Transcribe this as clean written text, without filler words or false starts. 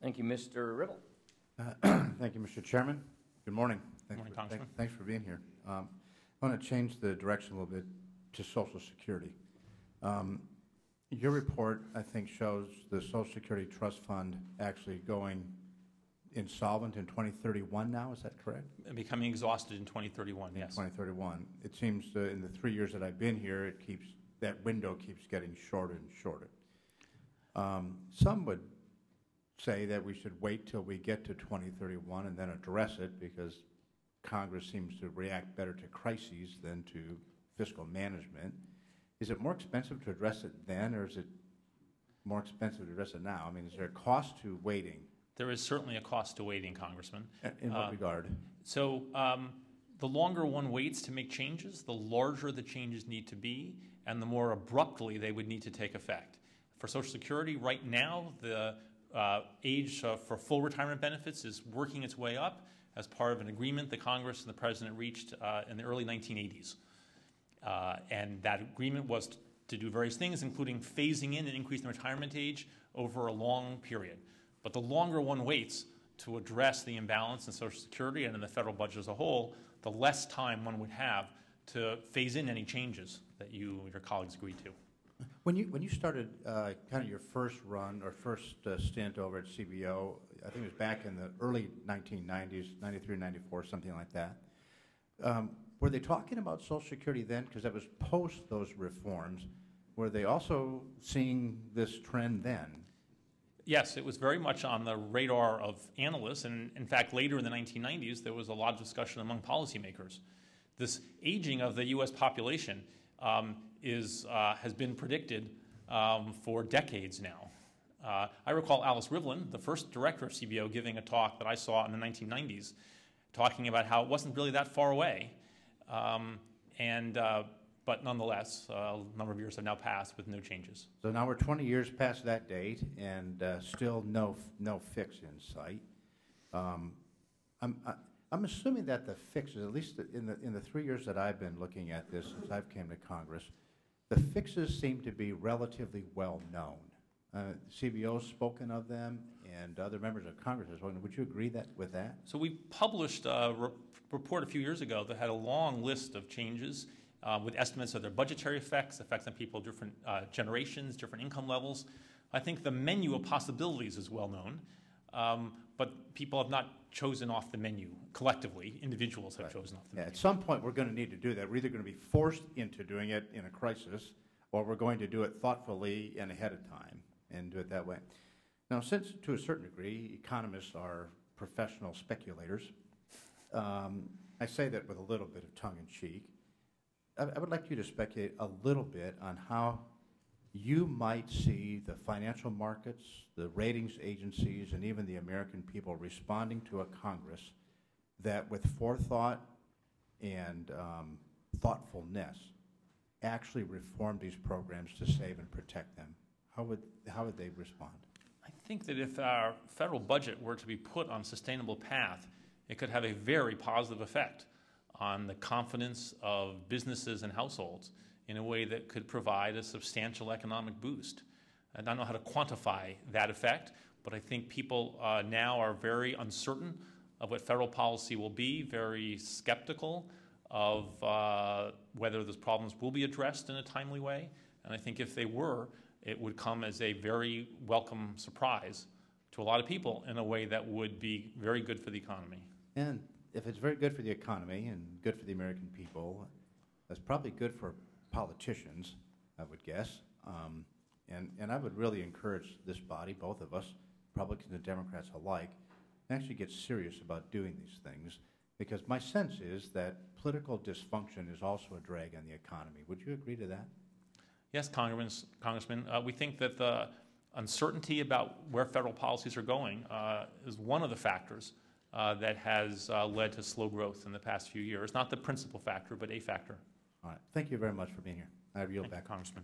Thank you, Mr. Ribble. Thank you, Mr. Chairman. Good morning. Thanks for being here. I want to change the direction a little bit to Social Security. Your report, I think, shows the Social Security Trust Fund actually going insolvent in 2031 now. Is that correct? Becoming exhausted in 2031, yes. 2031. It seems in the 3 years that I've been here, that window keeps getting shorter and shorter. Some would say that we should wait till we get to 2031 and then address it, because Congress seems to react better to crises than to fiscal management. Is it more expensive to address it then, or is it more expensive to address it now? I mean, is there a cost to waiting? There is certainly a cost to waiting, Congressman. In what regard? So the longer one waits to make changes, the larger the changes need to be, and the more abruptly they would need to take effect. For Social Security, right now, the age for full retirement benefits is working its way up as part of an agreement that Congress and the President reached in the early 1980s. And that agreement was to do various things, including phasing in and increasing the retirement age over a long period. But the longer one waits to address the imbalance in Social Security and in the federal budget as a whole, the less time one would have to phase in any changes that you and your colleagues agreed to. When you started kind of your first run or first stint over at CBO, I think it was back in the early 1990s, 93, 94, something like that. Were they talking about Social Security then? Because that was post those reforms. Were they also seeing this trend then? Yes, it was very much on the radar of analysts, and in fact, later in the 1990s, there was a lot of discussion among policymakers. This aging of the U.S. population has been predicted for decades now. I recall Alice Rivlin, the first director of CBO, giving a talk that I saw in the 1990s, talking about how it wasn't really that far away. But nonetheless, a number of years have now passed with no changes. So now we're 20 years past that date, and still no fix in sight. I'm assuming that the fixes, at least in the 3 years that I've been looking at this since I've came to Congress, the fixes seem to be relatively well known. CBO's spoken of them, and other members of Congress have spoken. Would you agree with that? So we published a report a few years ago that had a long list of changes with estimates of their budgetary effects on people of different generations, different income levels. I think the menu of possibilities is well known, but people have not chosen off the menu collectively. Individuals have chosen off the menu. At some point, we're going to need to do that. We're either going to be forced into doing it in a crisis, or we're going to do it thoughtfully and ahead of time and do it that way. Now, since to a certain degree, economists are professional speculators, I say that with a little bit of tongue-in-cheek. I would like you to speculate a little bit on how you might see the financial markets, the ratings agencies, and even the American people responding to a Congress that, with forethought and thoughtfulness, actually reform these programs to save and protect them. How would they respond? I think that if our federal budget were to be put on a sustainable path, it could have a very positive effect on the confidence of businesses and households in a way that could provide a substantial economic boost. I don't know how to quantify that effect, but I think people now are very uncertain of what federal policy will be, very skeptical of whether those problems will be addressed in a timely way. And I think if they were, it would come as a very welcome surprise to a lot of people in a way that would be very good for the economy. And if it's very good for the economy and good for the American people, that's probably good for politicians, I would guess. And I would really encourage this body, both of us, Republicans and Democrats alike, to actually get serious about doing these things, because my sense is that political dysfunction is also a drag on the economy. Would you agree to that? Yes, Congressman. We think that the uncertainty about where federal policies are going is one of the factors that has led to slow growth in the past few years. Not the principal factor, but a factor. All right. Thank you very much for being here. I yield back. Congressman.